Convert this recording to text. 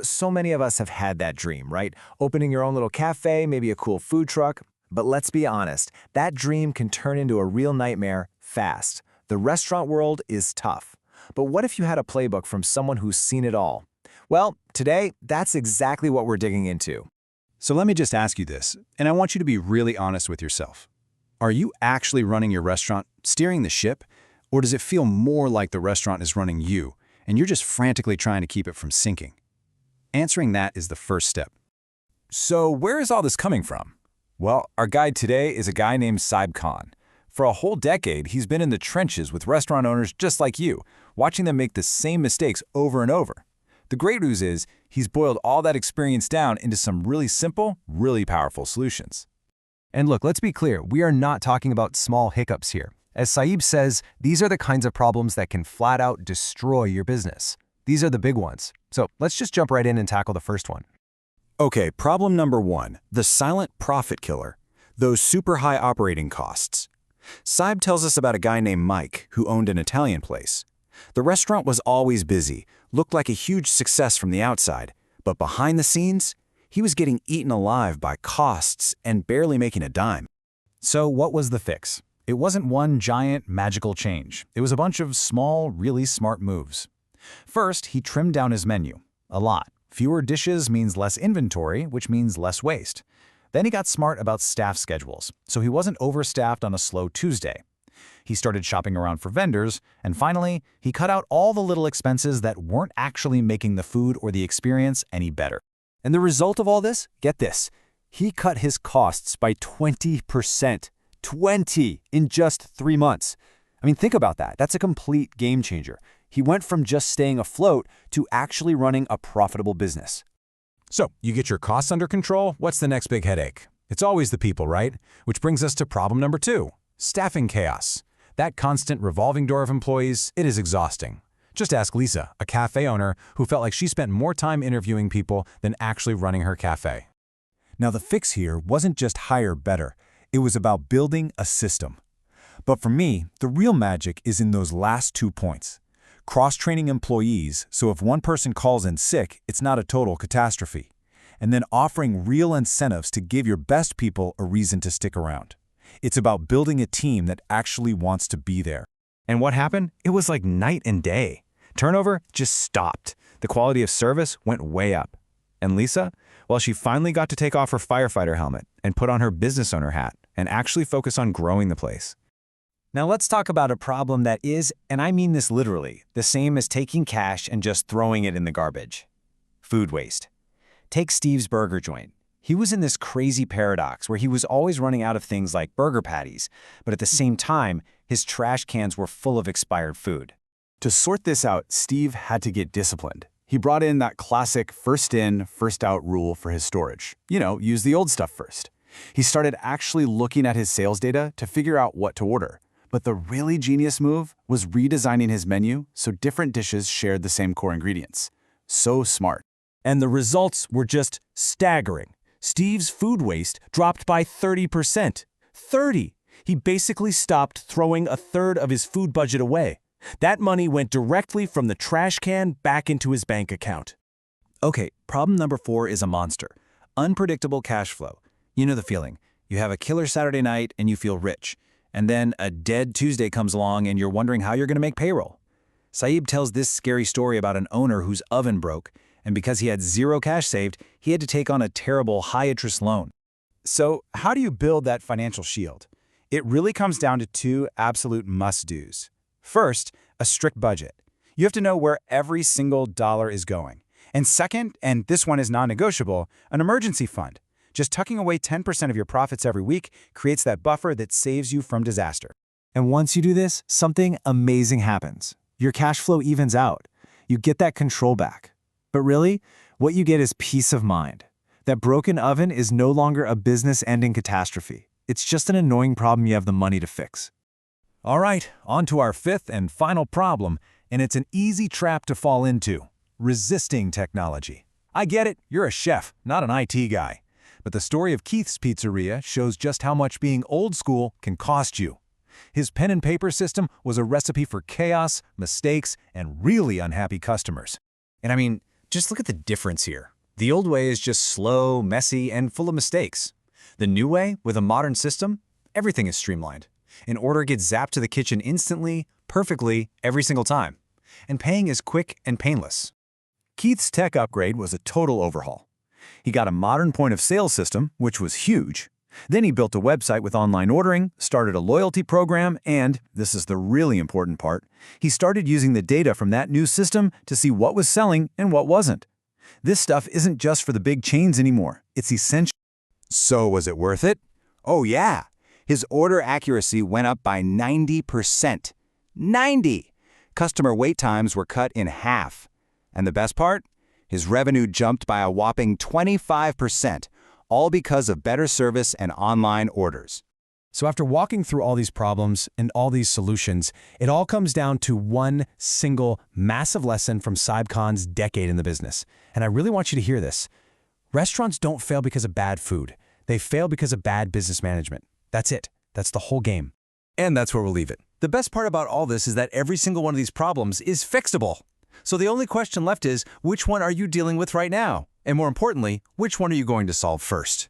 So many of us have had that dream, right? Opening your own little cafe, maybe a cool food truck. But let's be honest, that dream can turn into a real nightmare fast. The restaurant world is tough. But what if you had a playbook from someone who's seen it all? Well, today, that's exactly what we're digging into. So let me just ask you this, and I want you to be really honest with yourself. Are you actually running your restaurant, steering the ship, or does it feel more like the restaurant is running you, and you're just frantically trying to keep it from sinking? Answering that is the first step. So where is all this coming from? Well, our guide today is a guy named Saib Khan. For a whole decade, he's been in the trenches with restaurant owners just like you, watching them make the same mistakes over and over. The great news is, he's boiled all that experience down into some really simple, really powerful solutions. And look, let's be clear, we are not talking about small hiccups here. As Saib says, these are the kinds of problems that can flat out destroy your business. These are the big ones. So let's just jump right in and tackle the first one. Okay, problem number 1, the silent profit killer, those super high operating costs. Saib tells us about a guy named Mike who owned an Italian place. The restaurant was always busy, looked like a huge success from the outside, but behind the scenes, he was getting eaten alive by costs and barely making a dime. So what was the fix? It wasn't one giant, magical change. It was a bunch of small, really smart moves. First, he trimmed down his menu. A lot. Fewer dishes means less inventory, which means less waste. Then he got smart about staff schedules, so he wasn't overstaffed on a slow Tuesday. He started shopping around for vendors, and finally, he cut out all the little expenses that weren't actually making the food or the experience any better. And the result of all this? Get this. He cut his costs by 20%. 20 in just 3 months. I mean, think about that. That's a complete game changer. He went from just staying afloat to actually running a profitable business. So, you get your costs under control, what's the next big headache? It's always the people, right? Which brings us to problem number 2, staffing chaos. That constant revolving door of employees, it is exhausting. Just ask Lisa, a cafe owner who felt like she spent more time interviewing people than actually running her cafe. Now the fix here wasn't just hire better, it was about building a system. But for me, the real magic is in those last 2 points. Cross-training employees, so if one person calls in sick, it's not a total catastrophe. And then offering real incentives to give your best people a reason to stick around. It's about building a team that actually wants to be there. And what happened? It was like night and day. Turnover just stopped. The quality of service went way up. And Lisa? Well, she finally got to take off her firefighter helmet and put on her business owner hat and actually focus on growing the place. Now let's talk about a problem that is, and I mean this literally, the same as taking cash and just throwing it in the garbage. Food waste. Take Steve's burger joint. He was in this crazy paradox where he was always running out of things like burger patties, but at the same time, his trash cans were full of expired food. To sort this out, Steve had to get disciplined. He brought in that classic first in, first out rule for his storage. Use the old stuff first. He started actually looking at his sales data to figure out what to order. But the really genius move was redesigning his menu so different dishes shared the same core ingredients. So smart. And the results were just staggering. Steve's food waste dropped by 30%. 30! He basically stopped throwing a third of his food budget away. That money went directly from the trash can back into his bank account. Okay, problem number 4 is a monster. Unpredictable cash flow. You know the feeling. You have a killer Saturday night and you feel rich. And then a dead Tuesday comes along and you're wondering how you're going to make payroll. Saib tells this scary story about an owner whose oven broke, and because he had zero cash saved, he had to take on a terrible high-interest loan. So how do you build that financial shield? It really comes down to 2 absolute must-dos. First, a strict budget. You have to know where every single dollar is going. And second, and this one is non-negotiable, an emergency fund. Just tucking away 10% of your profits every week creates that buffer that saves you from disaster. And once you do this, something amazing happens. Your cash flow evens out. You get that control back. But really, what you get is peace of mind. That broken oven is no longer a business-ending catastrophe. It's just an annoying problem you have the money to fix. All right, on to our 5th and final problem, and it's an easy trap to fall into: resisting technology. I get it, you're a chef, not an IT guy. But the story of Keith's Pizzeria shows just how much being old school can cost you. His pen and paper system was a recipe for chaos, mistakes, and really unhappy customers. And I mean, Just look at the difference here. The old way is just slow, messy, and full of mistakes. The new way, with a modern system, everything is streamlined. An order gets zapped to the kitchen instantly, perfectly, every single time. And paying is quick and painless. Keith's tech upgrade was a total overhaul. He got a modern point-of-sale system, which was huge. Then he built a website with online ordering, started a loyalty program, and, this is the really important part, he started using the data from that new system to see what was selling and what wasn't. This stuff isn't just for the big chains anymore. It's essential. So was it worth it? Oh yeah. His order accuracy went up by 90%. 90! Customer wait times were cut in half. And the best part? His revenue jumped by a whopping 25%, all because of better service and online orders. So after walking through all these problems and all these solutions, it all comes down to one single massive lesson from Saib Khan's decade in the business. And I really want you to hear this. Restaurants don't fail because of bad food. They fail because of bad business management. That's it. That's the whole game. And that's where we'll leave it. The best part about all this is that every single one of these problems is fixable. So the only question left is, which one are you dealing with right now? And more importantly, which one are you going to solve first?